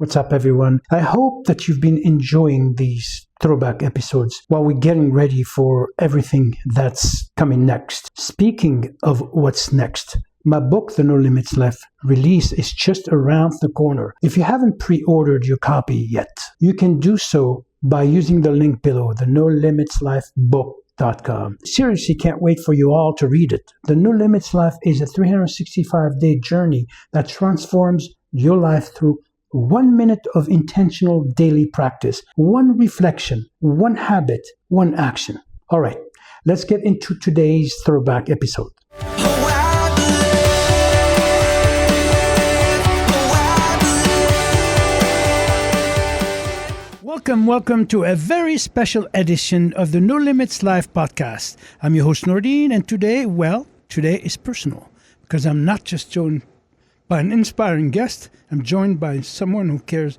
What's up, everyone? I hope that you've been enjoying these throwback episodes while we're getting ready for everything that's coming next. Speaking of what's next, my book, The No Limits Life release is just around the corner. If you haven't pre-ordered your copy yet, you can do so by using the link below, the NoLimitsLifeBook.com. Seriously, can't wait for you all to read it. The No Limits Life is a 365-day journey that transforms your life through 1 minute of intentional daily practice, one reflection, one habit, one action. All right, let's get into today's throwback episode. Welcome to a very special edition of the No Limits Life podcast. I'm your host, Nordine, and today is personal because I'm not just joined by an inspiring guest. I'm joined by someone who carries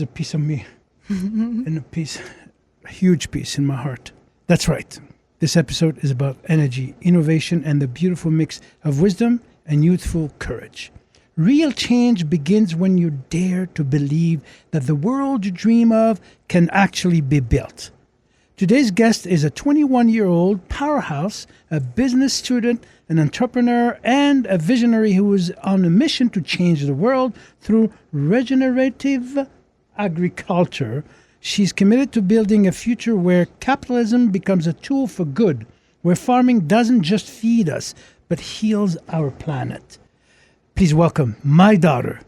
a piece of me and a huge piece in my heart. That's right. This episode is about energy, innovation, and the beautiful mix of wisdom and youthful courage. Real change begins when you dare to believe that the world you dream of can actually be built. Today's guest is a 21-year-old powerhouse, a business student, an entrepreneur, and a visionary who is on a mission to change the world through regenerative agriculture. She's committed to building a future where capitalism becomes a tool for good, where farming doesn't just feed us, but heals our planet. Please welcome my daughter,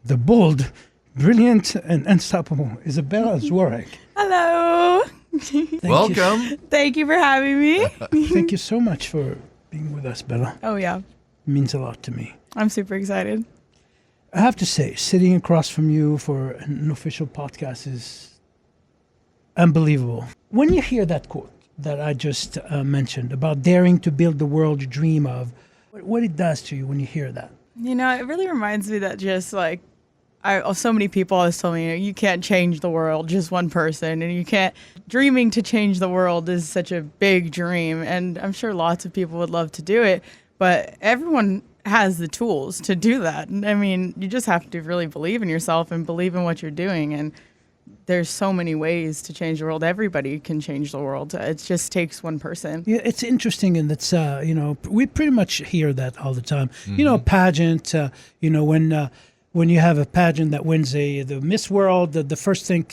the bold, brilliant, and unstoppable Isabella Zouareg. Hello. Welcome. Thank you for having me. Thank you so much for being with us, Bella. Oh, yeah. It means a lot to me. I'm super excited. I have to say, sitting across from you for an official podcast is unbelievable. When you hear that quote that I just mentioned about daring to build the world you dream of, what it does to you when you hear that? You know, it really reminds me that just like, so many people always tell me, you can't change the world, just one person, and you can't, dreaming to change the world is such a big dream, and I'm sure lots of people would love to do it, but everyone has the tools to do that. I mean, you just have to really believe in yourself and believe in what you're doing, and there's so many ways to change the world. Everybody can change the world. It just takes one person. Yeah, it's interesting, and it's we pretty much hear that all the time. Mm-hmm. Pageant. When you have a pageant that wins the Miss World, the first thing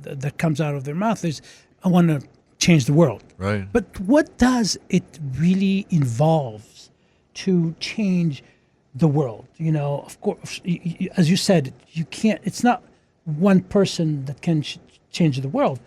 that comes out of their mouth is, "I want to change the world." Right. But what does it really involve to change the world? Of course, as you said, you can't. It's not one person that can change the world,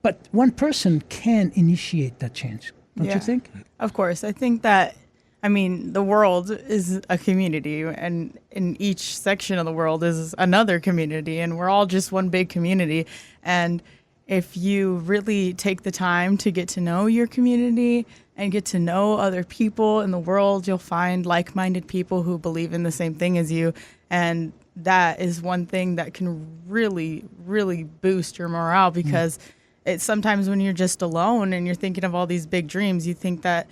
but one person can initiate that change. Don't you think? Of course. I think that, the world is a community, and in each section of the world is another community, and we're all just one big community. And if you really take the time to get to know your community and get to know other people in the world, you'll find like-minded people who believe in the same thing as you. And that is one thing that can really, really boost your morale, because it's sometimes when you're just alone and you're thinking of all these big dreams, you think that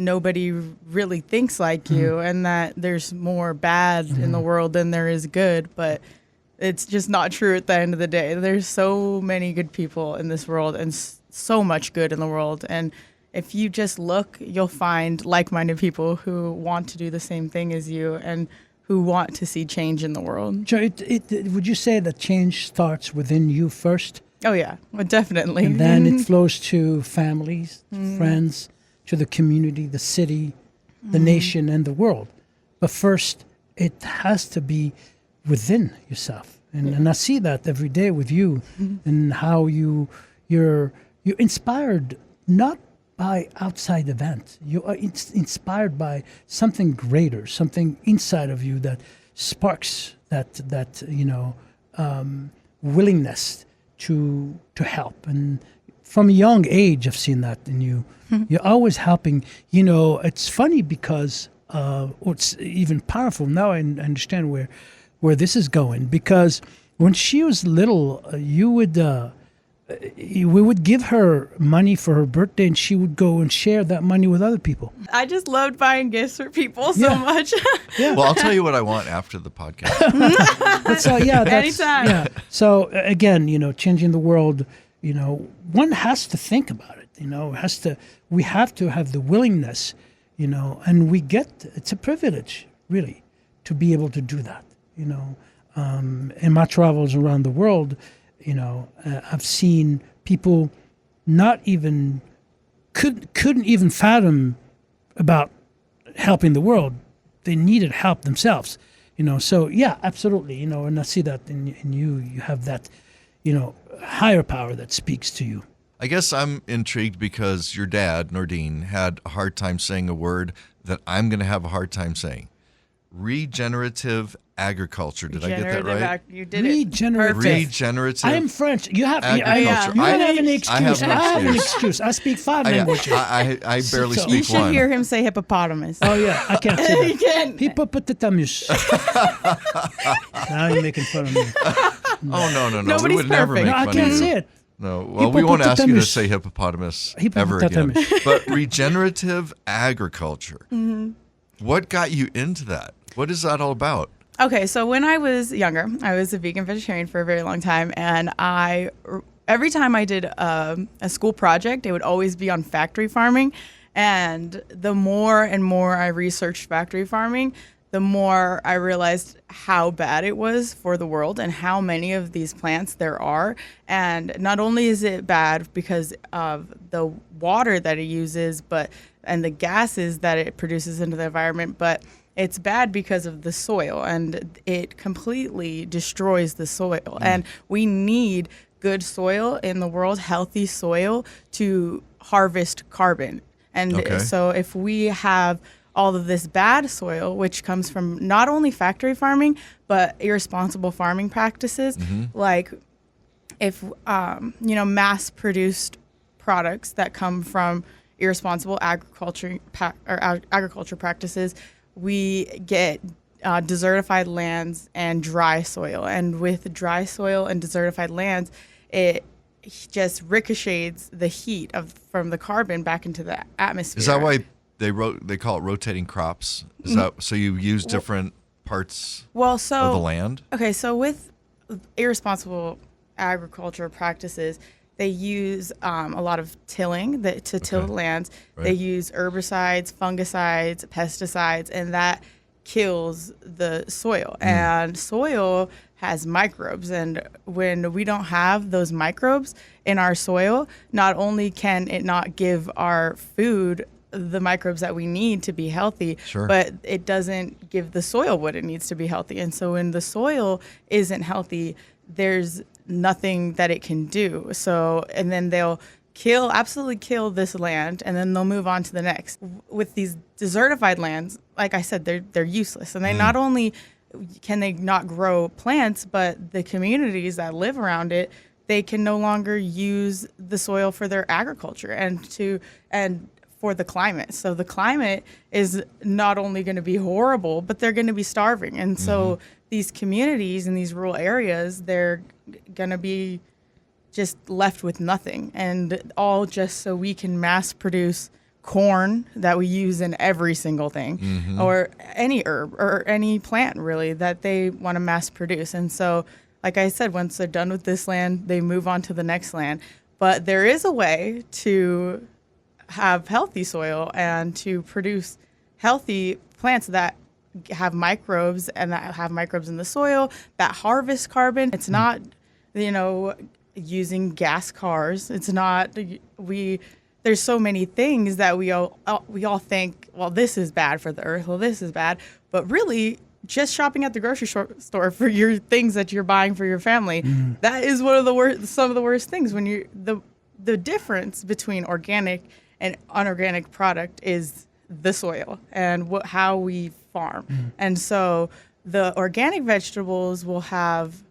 nobody really thinks like you and that there's more bad in the world than there is good. But it's just not true at the end of the day. There's so many good people in this world and so much good in the world. And if you just look, you'll find like-minded people who want to do the same thing as you and who want to see change in the world. So would you say that change starts within you first? Oh, yeah, well, definitely. And then it flows to families, friends, to the community, the city, the nation, and the world. But first, it has to be within yourself. And I see that every day with you and how you're inspired not by outside events. You are inspired by something greater, something inside of you that sparks that willingness to help. And from a young age, I've seen that in you. You're always helping. It's funny because it's even powerful. Now I understand where this is going, because when she was little, you would we would give her money for her birthday, and she would go and share that money with other people. I just loved buying gifts for people so much. Yeah. Well, I'll tell you what I want after the podcast. That's Anytime. Yeah. So again, changing the world, one has to think about it. We have to have the willingness, and it's a privilege, really, to be able to do that. In my travels around the world, I've seen people couldn't even fathom about helping the world. They needed help themselves, So yeah, absolutely, and I see that in you. You have that, higher power that speaks to you. I guess I'm intrigued because your dad, Nordine, had a hard time saying a word that I'm going to have a hard time saying. Regenerative agriculture. Did I get that right? You did Regenerative. it. Perfect. Regenerative. I am French. You have. Agriculture. You don't have any excuse. I have no have an excuse. excuse. I speak 5 languages. I barely So- speak You should one. hear him say hippopotamus. Oh yeah, I can't say You that. can't. Hippopotamus. Now you're making fun of me. Oh, no. We Nobody's would never perfect. make No, I fun can't of you. say it. No, well, we won't ask you to Hippopotamus. say hippopotamus ever again. Hippopotamus. But regenerative agriculture. Mm-hmm. What got you into that? What is that all about? Okay, so when I was younger, I was a vegan vegetarian for a very long time, and every time I did a school project, it would always be on factory farming. And the more and more I researched factory farming, the more I realized how bad it was for the world and how many of these plants there are. And not only is it bad because of the water that it uses, and the gases that it produces into the environment, but it's bad because of the soil, and it completely destroys the soil. And we need good soil in the world, healthy soil, to harvest carbon. And so if we have all of this bad soil, which comes from not only factory farming, but irresponsible farming practices, like if, mass-produced products that come from irresponsible agriculture practices, we get desertified lands and dry soil. And with dry soil and desertified lands, it just ricochets the heat from the carbon back into the atmosphere. Is that why they call it rotating crops? Is that so you use different parts of the land? Okay, so with irresponsible agriculture practices, they use a lot of tilling to till the lands. Right. They use herbicides, fungicides, pesticides, and that kills the soil. And soil has microbes. And when we don't have those microbes in our soil, not only can it not give our food the microbes that we need to be healthy, but it doesn't give the soil what it needs to be healthy. And so when the soil isn't healthy, there's nothing that it can do. So, and then they'll absolutely kill this land, and then they'll move on to the next. With these desertified lands, like I said, they're useless. And they not only can they not grow plants, but the communities that live around it, they can no longer use the soil for their agriculture and for the climate. So the climate is not only going to be horrible, but they're going to be starving. And so these communities in these rural areas, they're going to be just left with nothing, and all just so we can mass produce corn that we use in every single thing, or any herb or any plant really that they want to mass produce. And so, like I said, once they're done with this land, they move on to the next land. But there is a way to have healthy soil and to produce healthy plants that have microbes and that have microbes in the soil that harvest carbon. It's not, using gas cars. It's not, there's so many things that we all think, well, this is bad for the earth. Well, this is bad. But really, just shopping at the grocery store for your things that you're buying for your family, that is one of the worst, some of the worst things. When the difference between organic and unorganic product is the soil and how we farm. And so the organic vegetables will have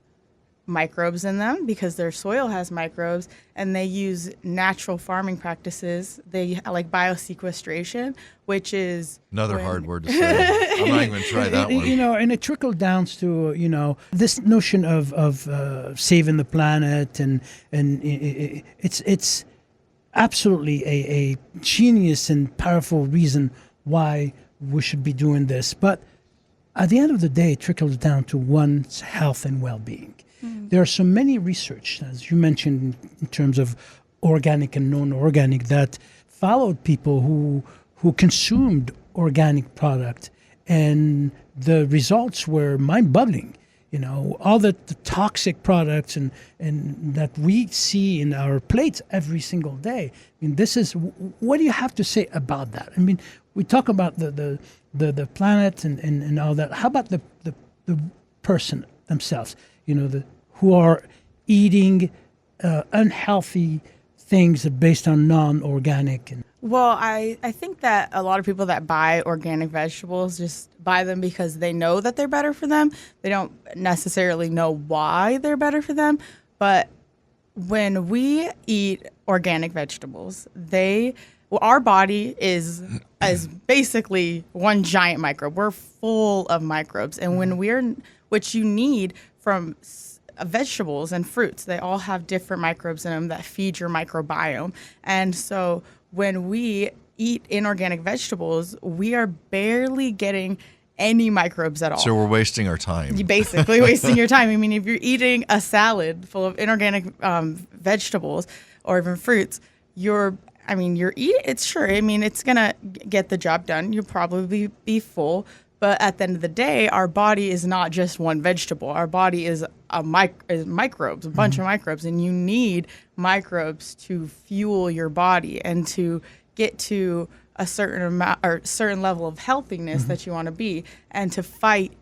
microbes in them because their soil has microbes, and they use natural farming practices. They like biosequestration, which is another hard word to say. I'm not even going to try that one. You know, and it trickled down to, you know, this notion of saving the planet, and it's absolutely a genius and powerful reason why we should be doing this. But at the end of the day, it trickles down to one's health and well-being. There are so many research, as you mentioned, in terms of organic and non-organic, that followed people who consumed organic product, and the results were mind-boggling. You know, all the toxic products and that we see in our plates every single day. I mean, this is, what do you have to say about that? I mean, we talk about the planet and all that. How about the person themselves? You know, who are eating unhealthy things based on non-organic. Well, I think that a lot of people that buy organic vegetables just buy them because they know that they're better for them. They don't necessarily know why they're better for them. But when we eat organic vegetables, our body is basically one giant microbe. We're full of microbes. And which you need from vegetables and fruits, they all have different microbes in them that feed your microbiome. And so when we eat inorganic vegetables, we are barely getting any microbes at all. So we're wasting our time. You're basically wasting your time. I mean, if you're eating a salad full of inorganic vegetables or even fruits, it's going to get the job done. You'll probably be full. But at the end of the day, our body is not just one vegetable. Our body is microbes, a bunch of microbes, and you need microbes to fuel your body and to get to a certain amount or certain level of healthiness that you want to be, and to fight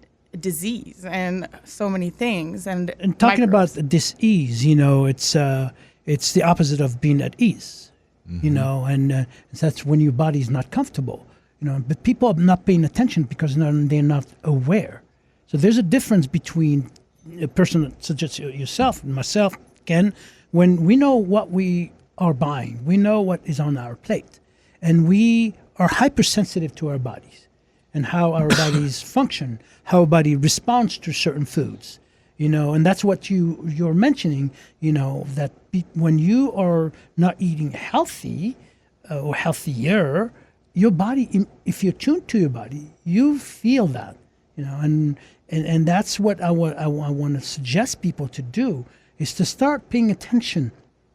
disease and so many things. And talking about dis-ease, you know, it's the opposite of being at ease, you know, and that's when your body is not comfortable. You know, but people are not paying attention because they're not aware. So there's a difference between a person such as yourself and myself, Ken, when we know what we are buying, we know what is on our plate, and we are hypersensitive to our bodies and how our bodies function, how our body responds to certain foods. You know, and that's what you're mentioning, you know, that when you are not eating healthy or healthier, your body, if you're tuned to your body, you feel that, you know, and that's what I want to suggest people to do, is to start paying attention,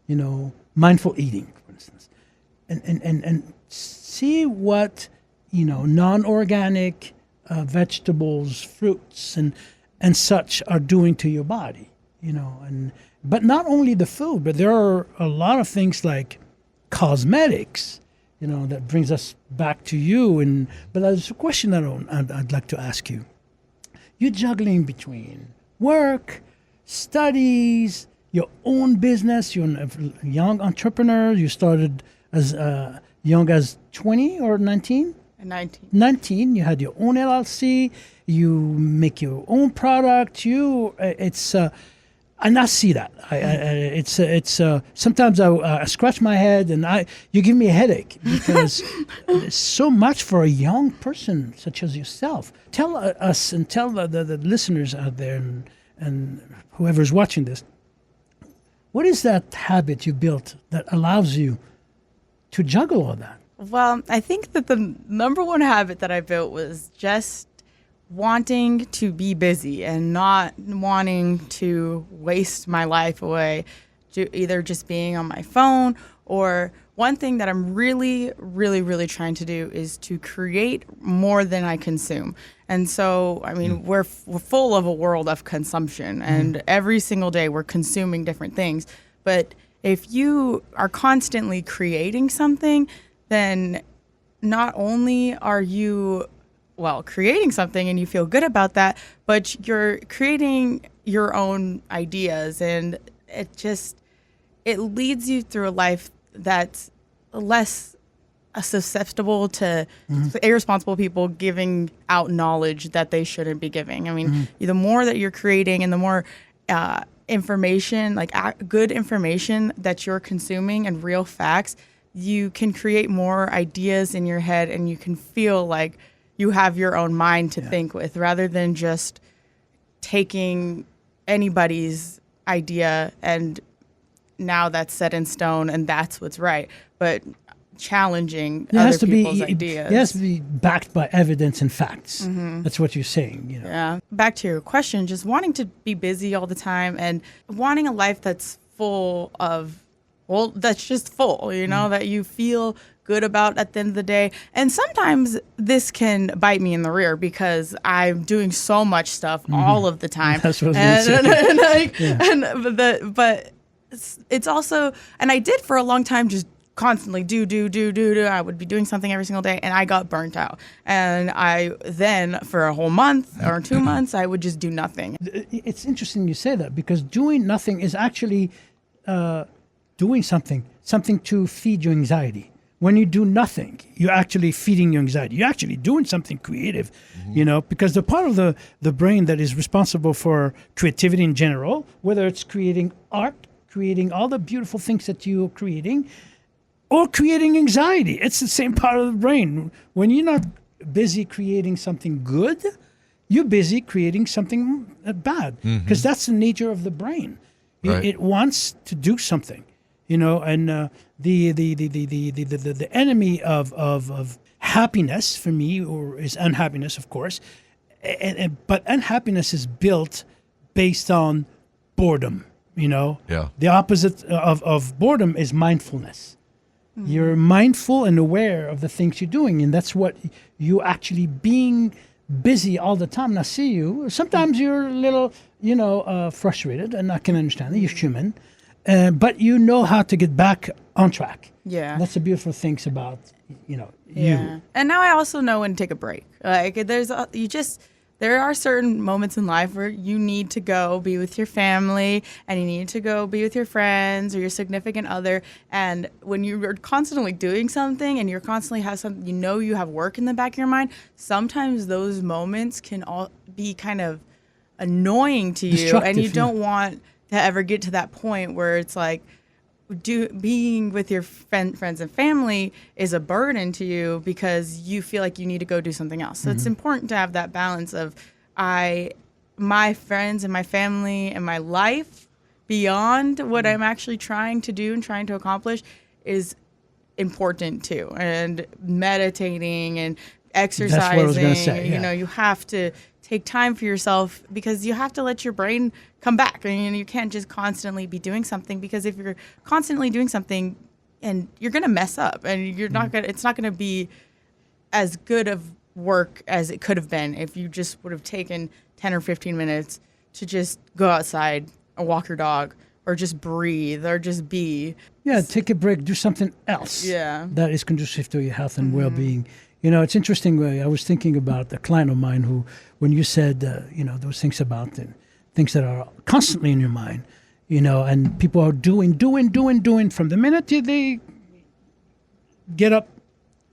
you know, mindful eating, for instance, and see what, you know, non-organic vegetables, fruits, and such are doing to your body, you know, but not only the food, but there are a lot of things like cosmetics. You know, that brings us back to you. But there's a question that I'd like to ask you. You're juggling between work, studies, your own business. You're a young entrepreneur. You started as young as 20 or 19? 19. 19. You had your own LLC. You make your own product. And I see that. It's sometimes I scratch my head and you give me a headache because there's so much for a young person such as yourself. Tell us and tell the listeners out there and whoever's watching this, what is that habit you built that allows you to juggle all that? Well, I think that the number one habit that I built was just wanting to be busy and not wanting to waste my life away to either just being on my phone, or one thing that I'm really, really, really trying to do is to create more than I consume. And so, I mean, we're full of a world of consumption, and every single day we're consuming different things. But if you are constantly creating something, then not only are you creating something and you feel good about that, but you're creating your own ideas, and it leads you through a life that's less susceptible to irresponsible people giving out knowledge that they shouldn't be giving. I mean, the more that you're creating and the more information, like good information that you're consuming and real facts, you can create more ideas in your head and you can feel like you have your own mind to think with rather than just taking anybody's idea and now that's set in stone and that's what's right. But challenging other people's ideas. It has to be backed by evidence and facts. That's what you're saying. You know? Yeah. Back to your question, just wanting to be busy all the time and wanting a life that's full of, well, that's just full, you know, that you feel good about at the end of the day. And sometimes this can bite me in the rear because I'm doing so much stuff all of the time. That's what I was going to say. But it's also, and I did for a long time just constantly do. I would be doing something every single day and I got burnt out. And I then for a whole month or 2 months, I would just do nothing. It's interesting you say that because doing nothing is actually doing something to feed your anxiety. When you do nothing, you're actually feeding your anxiety. You're actually doing something creative, you know, because the part of the brain that is responsible for creativity in general, whether it's creating art, creating all the beautiful things that you're creating, or creating anxiety. It's the same part of the brain. When you're not busy creating something good, you're busy creating something bad because that's the nature of the brain. Right. It wants to do something, you know. And the enemy of happiness for me is unhappiness, of course. But unhappiness is built based on boredom. You know. Yeah. The opposite of boredom is mindfulness. You're mindful and aware of the things you're doing, and that's what you actually being busy all the time. And I see you. Sometimes you're a little, you know, frustrated, and I can understand that. You're human, but you know how to get back on track. Yeah, and that's the beautiful things about, you know, yeah. you. And now I also know when to take a break. Like there are certain moments in life where you need to go be with your family and you need to go be with your friends or your significant other. And when you're constantly doing something and you're constantly have something, you know, you have work in the back of your mind, sometimes those moments can all be kind of annoying to you. And you don't want to ever get to that point where it's like, being with your friends and family is a burden to you because you feel like you need to go do something else. So it's important to have that balance of my friends and my family and my life beyond what I'm actually trying to do and trying to accomplish is important too. And meditating and exercising, that's what I was gonna say, yeah. You know, you have to take time for yourself because you have to let your brain come back. I mean, you can't just constantly be doing something because if you're constantly doing something and you're going to mess up and you're not going to, it's not going to be as good of work as it could have been if you just would have taken 10 or 15 minutes to just go outside or walk your dog or just breathe or just be. Yeah, take a break, do something else. Yeah. That is conducive to your health and well-being. You know, it's interesting. I was thinking about a client of mine who, when you said, you know, those things about things that are constantly in your mind, you know, and people are doing from the minute they get up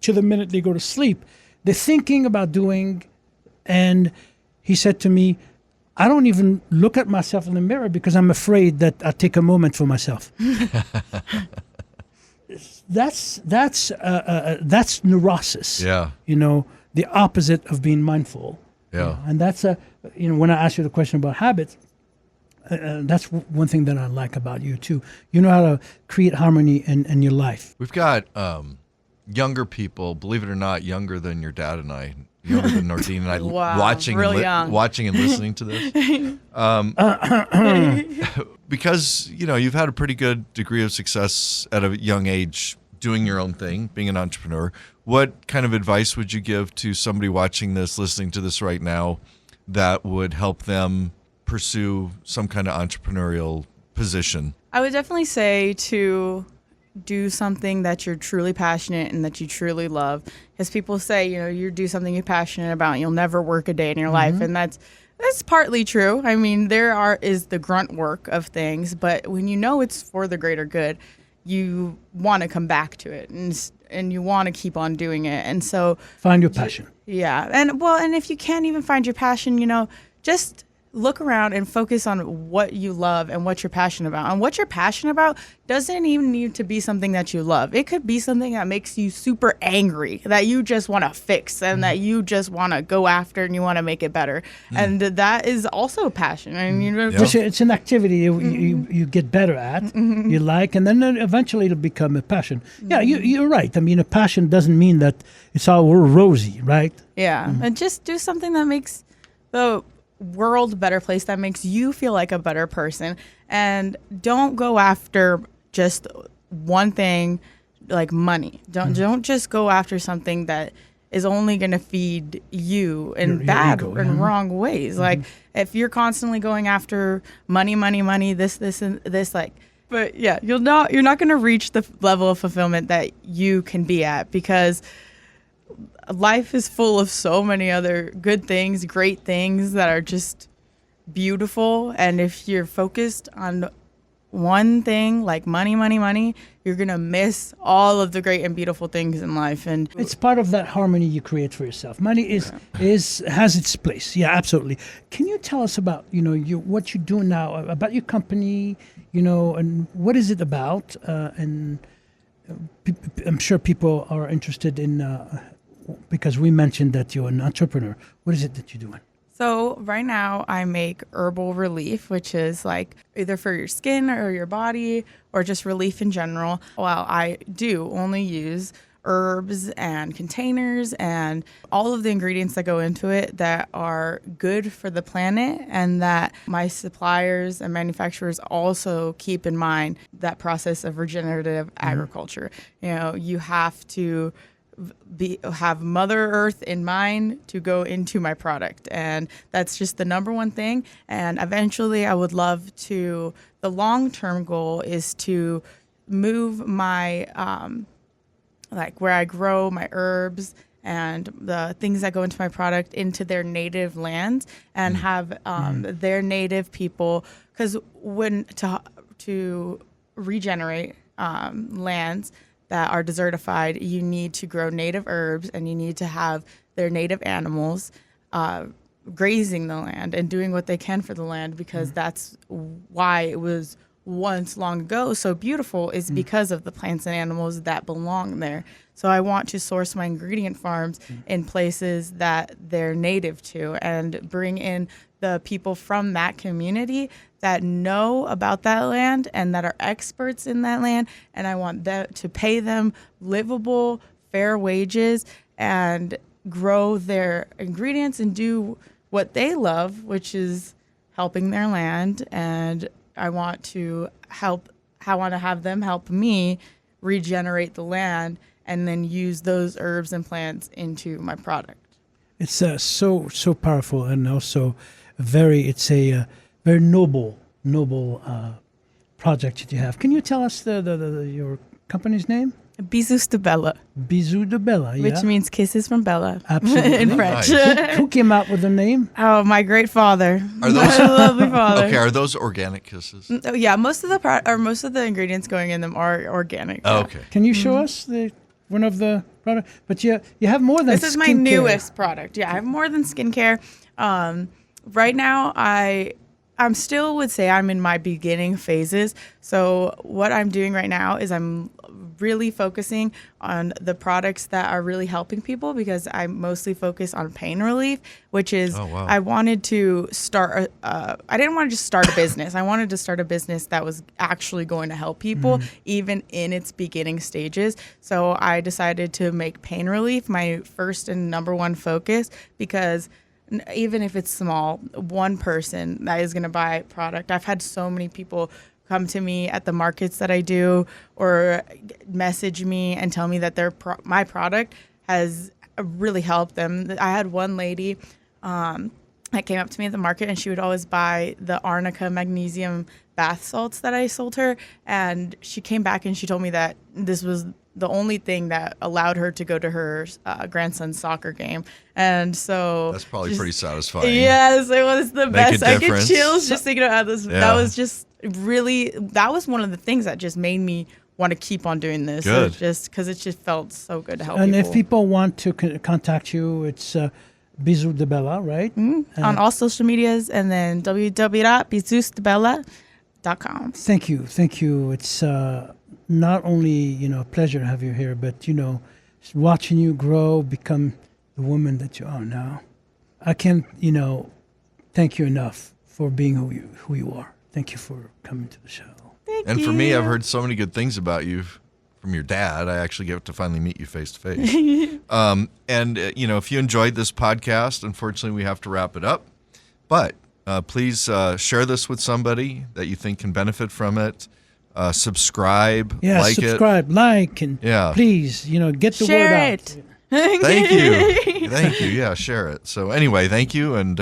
to the minute they go to sleep, they're thinking about doing. And he said to me, I don't even look at myself in the mirror because I'm afraid that I take a moment for myself. That's neurosis. Yeah. You know, the opposite of being mindful. Yeah. You know, and that's you know, when I asked you the question about habits, that's one thing that I like about you too. You know how to create harmony in your life. We've got younger people, believe it or not, younger than your dad and I, younger than Nordine and I, wow, watching and listening to this. Because, you know, you've had a pretty good degree of success at a young age doing your own thing, being an entrepreneur. What kind of advice would you give to somebody watching this, listening to this right now, that would help them pursue some kind of entrepreneurial position? I would definitely say to do something that you're truly passionate and that you truly love. As people say, you know, you do something you're passionate about and you'll never work a day in your life. And that's partly true. I mean, is the grunt work of things, but when you know it's for the greater good, you want to come back to it and you want to keep on doing it. And so find your passion. Yeah. And if you can't even find your passion, you know, just look around and focus on what you love and what you're passionate about. And what you're passionate about doesn't even need to be something that you love. It could be something that makes you super angry, that you just want to fix and that you just want to go after and you want to make it better. And that is also passion. And you know, It's an activity you get better at, you like, and then eventually it'll become a passion. Yeah, you're right. I mean, a passion doesn't mean that it's all rosy, right? yeah. And just do something that makes the world a better place, that makes you feel like a better person. And don't go after just one thing like money. Don't just go after something that is only going to feed you in Your bad ego, and wrong ways. Like if you're constantly going after money, this and this, like, but yeah, you're not going to reach the level of fulfillment that you can be at, because life is full of so many other good things, great things that are just beautiful. And if you're focused on one thing like money, you're going to miss all of the great and beautiful things in life. And It's part of that harmony you create for yourself. Money has its place. Yeah, absolutely. Can you tell us about, what you do now, about your company, and what is it about? And I'm sure people are interested in, because we mentioned that you're an entrepreneur. What is it that you're doing? so right now I make herbal relief, which is like either for your skin or your body or just relief in general. Well, I do only use herbs and containers and all of the ingredients that go into it that are good for the planet, and that my suppliers and manufacturers also keep in mind that process of regenerative agriculture. You have to have Mother Earth in mind to go into my product, and that's just the number one thing. And eventually I would love to, the long-term goal is to move my like where I grow my herbs and the things that go into my product into their native lands, and have their native people, because when to regenerate lands that are desertified, you need to grow native herbs and you need to have their native animals grazing the land and doing what they can for the land, because that's why it was once long ago so beautiful, is because of the plants and animals that belong there. So I want to source my ingredient farms in places that they're native to, and bring in the people from that community that know about that land and that are experts in that land. And I want them to pay them livable, fair wages and grow their ingredients and do what they love, which is helping their land. And I want to have them help me regenerate the land and then use those herbs and plants into my product. It's so powerful, and also it's a very noble project that you have. Can you tell us your company's name? Bizu DeBella. Bizu DeBella, yeah. Which means kisses from Bella. Absolutely. In French. Nice. Who came up with the name? Oh, my great father. Are those My lovely father. okay? Are those organic kisses? Oh, yeah, most of the ingredients going in them are organic. Oh, yeah. okay. Can you show us one of the products? But you have more than This is my skincare. newest product. Yeah, I have more than skincare. Right now, I'm still would say I'm in my beginning phases. So what I'm doing right now is I'm really focusing on the products that are really helping people, because I mostly focus on pain relief, which is I wanted to start I didn't want to just start a business. I wanted to start a business that was actually going to help people even in its beginning stages. So I decided to make pain relief my first and number one focus, because even if it's small, one person that is going to buy product. I've had so many people come to me at the markets that I do, or message me and tell me that my product has really helped them. I had one lady that came up to me at the market, and she would always buy the Arnica magnesium bath salts that I sold her. And she came back and she told me that this was the only thing that allowed her to go to her grandson's soccer game. And so That's probably pretty satisfying. Yes, it was the best. I get difference. chills just thinking about this. Yeah. That was just really, that was one of the things that just made me want to keep on doing this. Good. Just because it just felt so good to help And people. if people want to contact you, it's Bizu DeBella, right? On all social medias, and then www.bizudebella.com. Thank you. It's not only a pleasure to have you here, but watching you grow, become the woman that you are now. I can't thank you enough for being who you are. Thank you for coming to the show. Thank And you. for me, I've heard so many good things about you from your dad. I actually get to finally meet you face to face. If you enjoyed this podcast, unfortunately, we have to wrap it up. But please share this with somebody that you think can benefit from it. Subscribe, like it. And Yeah. please, get the Share word out. it. Thank you. Thank you. Yeah, share it. So anyway, thank you. And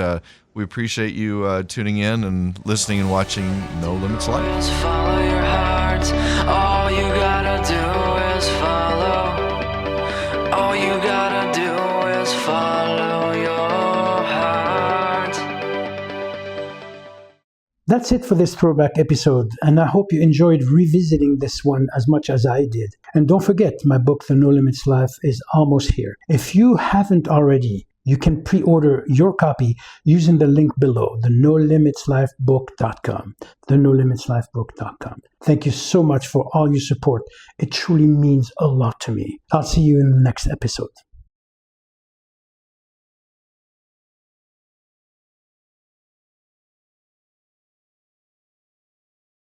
we appreciate you tuning in and listening and watching No Limits Life. Just follow your heart. All you gotta do is follow. All you gotta do is follow your heart. That's it for this throwback episode, and I hope you enjoyed revisiting this one as much as I did. And don't forget, my book, The No Limits Life, is almost here. If you haven't already, you can pre-order your copy using the link below, thenolimitslifebook.com, thenolimitslifebook.com. Thank you so much for all your support. It truly means a lot to me. I'll see you in the next episode.